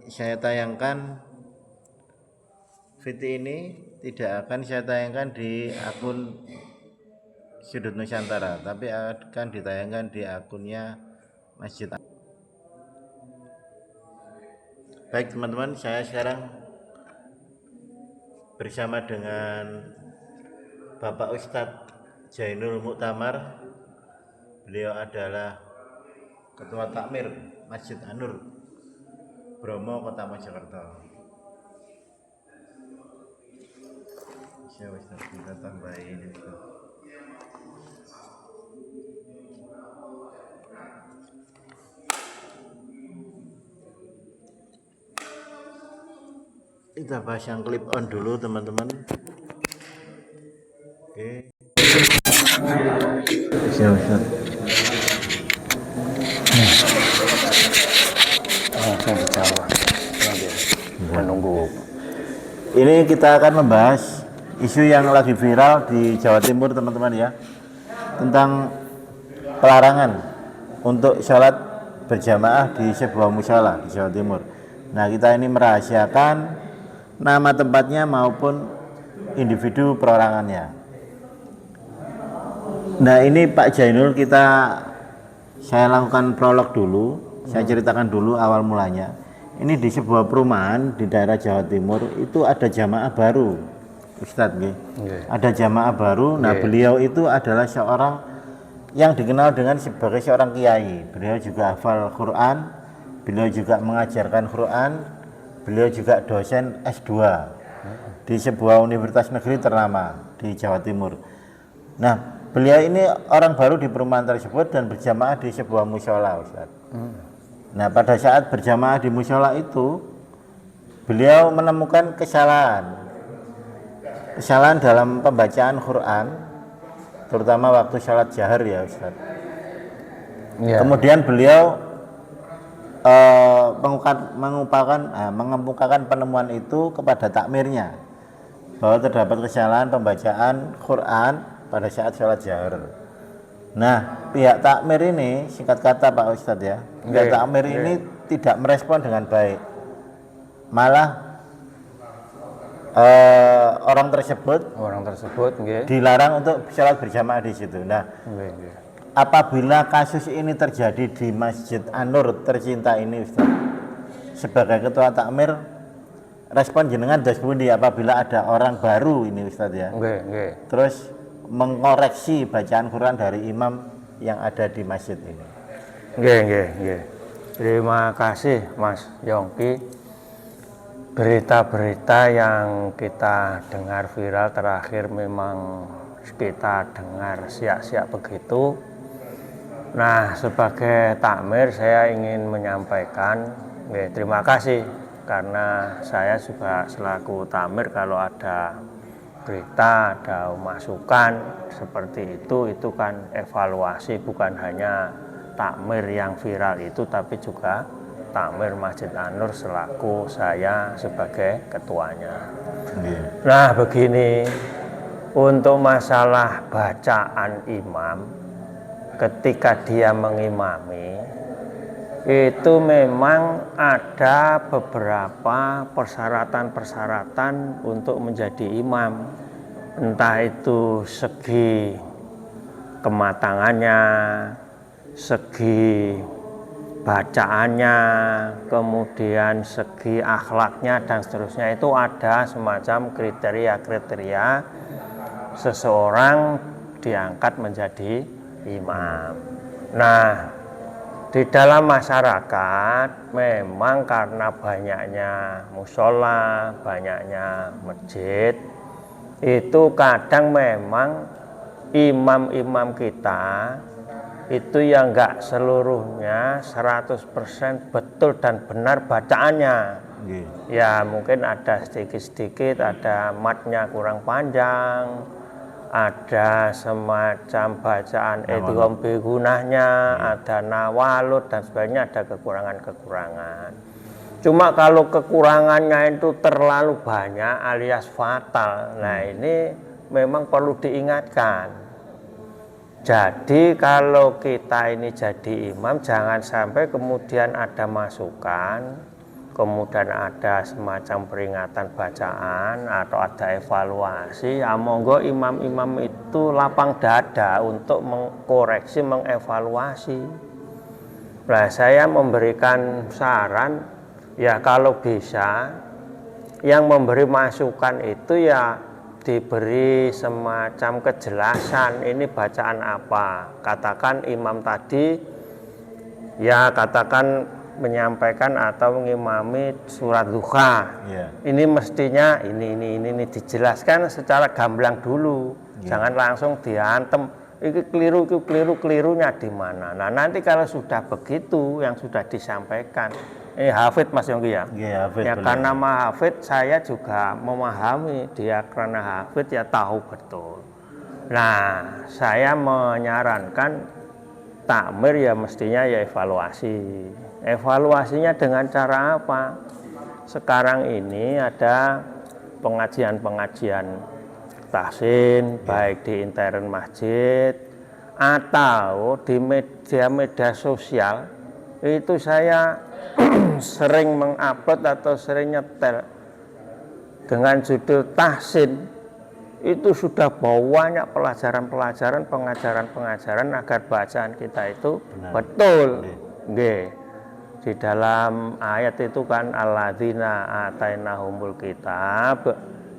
saya tayangkan video ini tidak akan saya tayangkan di akun Sudut Nusantara, tapi akan ditayangkan di akunnya Masjid. Baik teman-teman, saya sekarang bersama dengan Bapak Ustadz Jainul Muktamar. Beliau adalah Ketua Takmir Masjid An-Nur Bromo, Kota Mojokerto. Siapa Ustadz, kita tambahin itu. Kita bahas yang clip on dulu teman-teman. Oke. Siap, siap. Menunggu. Ini kita akan membahas isu yang lagi viral di Jawa Timur teman-teman ya, tentang pelarangan untuk sholat berjamaah di sebuah mushola di Jawa Timur. Nah, kita ini merahasiakan nama tempatnya maupun individu perorangannya. Nah, ini Pak Jainul, saya lakukan prolog dulu, saya ceritakan dulu awal mulanya. Ini di sebuah perumahan di daerah Jawa Timur itu ada jamaah baru, Ustadz. Ada jamaah baru. Nah, beliau itu adalah seorang yang dikenal dengan sebagai seorang kiai. Beliau juga hafal Quran, beliau juga mengajarkan Quran, beliau juga dosen S2 di sebuah universitas negeri ternama di Jawa Timur. Nah, beliau ini orang baru di perumahan tersebut dan berjamaah di sebuah mushola, Ustadz. Nah, pada saat berjamaah di mushola itu, beliau menemukan kesalahan dalam pembacaan Quran, terutama waktu sholat jahar ya, Ustaz. Ya. Kemudian beliau mengemukakan penemuan itu kepada takmirnya, bahwa terdapat kesalahan pembacaan Quran pada saat sholat jahar. Nah, pihak takmir ini, singkat kata Pak Ustadz ya, pihak takmir ini tidak merespon dengan baik. Malah orang tersebut dilarang untuk sholat berjamaah di situ. Nah, apabila kasus ini terjadi di Masjid An-Nur tercinta ini, Ustadz, sebagai ketua takmir, respon jenengan dos pundi apabila ada orang baru ini, Ustadz ya, terus mengkoreksi bacaan Quran dari imam yang ada di masjid ini. Terima kasih Mas Yongki. Berita-berita yang kita dengar viral terakhir memang kita dengar siak-siak begitu. Nah, sebagai takmir saya ingin menyampaikan terima kasih, karena saya juga selaku takmir kalau ada berita, ada masukan seperti itu kan evaluasi, bukan hanya takmir yang viral itu, tapi juga takmir Masjid An-Nur selaku saya sebagai ketuanya. Nah, begini, untuk masalah bacaan imam ketika dia mengimami, itu memang ada beberapa persyaratan-persyaratan untuk menjadi imam, entah itu segi kematangannya, segi bacaannya, kemudian segi akhlaknya dan seterusnya. Itu ada semacam kriteria-kriteria seseorang diangkat menjadi imam. Nah, di dalam masyarakat memang karena banyaknya musola, banyaknya masjid, itu kadang memang imam-imam kita itu yang enggak seluruhnya 100% betul dan benar bacaannya. Ya mungkin ada sedikit-sedikit, ada matnya kurang panjang, ada semacam bacaan idgham bi gunahnya, ada nawalut dan sebagainya, ada kekurangan-kekurangan. Cuma kalau kekurangannya itu terlalu banyak alias fatal, nah ini memang perlu diingatkan. Jadi kalau kita ini jadi imam, jangan sampai kemudian ada masukan kemudian ada semacam peringatan bacaan atau ada evaluasi, ya monggo imam-imam itu lapang dada untuk mengkoreksi, mengevaluasi. Nah, saya memberikan saran, ya kalau bisa yang memberi masukan itu ya diberi semacam kejelasan, ini bacaan apa. Katakan imam tadi ya katakan menyampaikan atau mengimami surat duha. Ini mestinya ini dijelaskan secara gamblang dulu. Jangan langsung diantem. Ini kelirunya di mana. Nah, nanti kalau sudah begitu yang sudah disampaikan, hafid Mas Yongki ya. Hafid, ya karena hafid saya juga memahami, dia karena hafid ya tahu betul. Nah, saya menyarankan takmir ya mestinya ya evaluasi. Evaluasinya dengan cara apa? Sekarang ini ada pengajian-pengajian tahsin, baik di intern masjid atau di media sosial. Itu saya sering mengupload atau sering nyetel dengan judul tahsin. Itu sudah banyak pelajaran-pelajaran, pengajaran-pengajaran agar bacaan kita itu betul. Di dalam ayat itu kan alladzina atainahumul kitab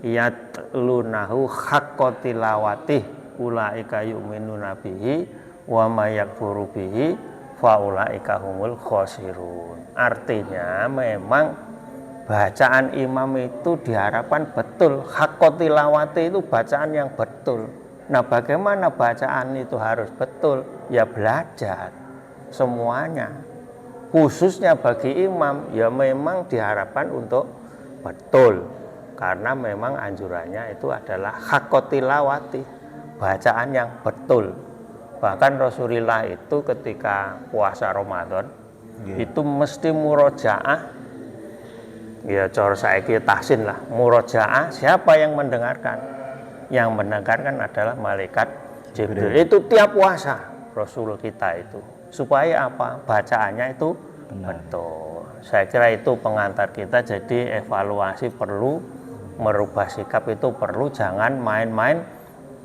yatlunahu haqqa tilawatih ulaika yu'minuna bihi wa may yakfuru bihi fa ulaika humul khosirun. Artinya memang bacaan imam itu diharapkan betul, haqqa tilawati itu bacaan yang betul. Nah, bagaimana bacaan itu harus betul? Ya belajar semuanya. Khususnya bagi imam ya memang diharapkan untuk betul, karena memang anjurannya itu adalah haqqa tilawati, bacaan yang betul. Bahkan Rasulullah itu ketika puasa Ramadan itu mesti murojaah. Ya cara saiki tahsin lah, murojaah siapa yang mendengarkan? Yang mendengarkan adalah malaikat Jibril. Itu tiap puasa Rasul kita itu. Supaya apa? Bacaannya itu betul. Saya kira itu pengantar kita, jadi evaluasi perlu, merubah sikap itu perlu, jangan main-main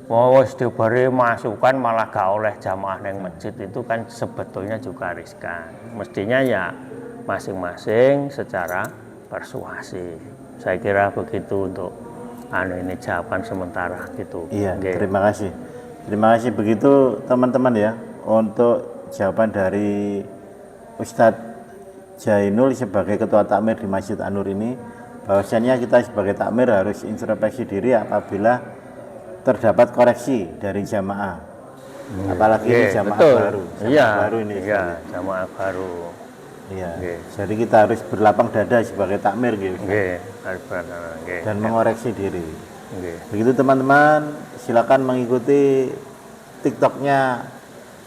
wis diberi masukan malah gak oleh jamaah neng masjid, itu kan sebetulnya juga riskan. Mestinya ya masing-masing secara persuasi. Saya kira begitu untuk ini jawaban sementara gitu. Iya, terima kasih. Terima kasih begitu teman-teman ya untuk jawaban dari Ustadz Jainul sebagai ketua takmir di Masjid An-Nur ini, bahwasanya kita sebagai takmir harus introspeksi diri apabila terdapat koreksi dari jamaah. Apalagi ini jamaah baru. Baru ini. Iya, jamaah baru. Iya. Jadi kita harus berlapang dada sebagai takmir gitu. Harus berlapang dada. Dan mengoreksi diri. Begitu teman-teman, silakan mengikuti TikToknya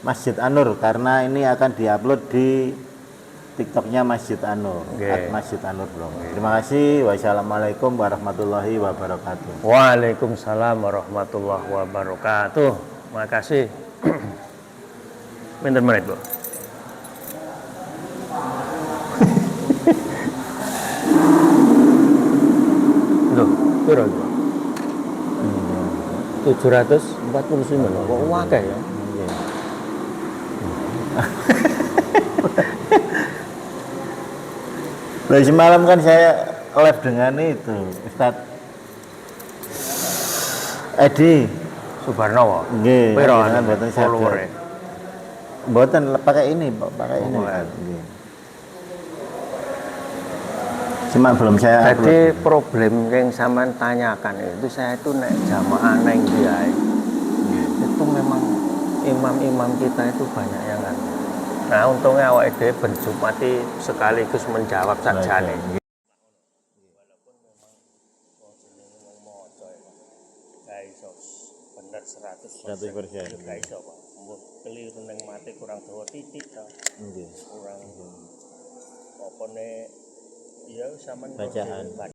Masjid An-Nur karena ini akan diupload di TikToknya Masjid An-Nur, Masjid An-Nur Blog. Terima kasih. Wassalamualaikum warahmatullahi wabarakatuh. Waalaikumsalam warahmatullahi wabarakatuh. Makasih. Pinten menit, Bu? Loh, piro itu? 749. Kok akeh ya? Nah, semalam kan saya live dengan itu Ustadz Edi Subarnowo. Nggih, Piro mboten follower? Mboten pakai ini, pakai ini. Cuma belum saya jadi upload. Problem yang sampean tanyakan itu saya itu nek jamaah neng dia itu memang imam-imam kita itu banyak yang kan. Nah, untungnya awake dhewe ben Jumati sekaligus menjawab sajane. Walaupun memang jenenge wong maca ya. Ga iso bener 100%. Ga iso, Pak. Mbok keliru ning mate kurang dawa titik to. Nggih. Kurang opone ya sampean bacaan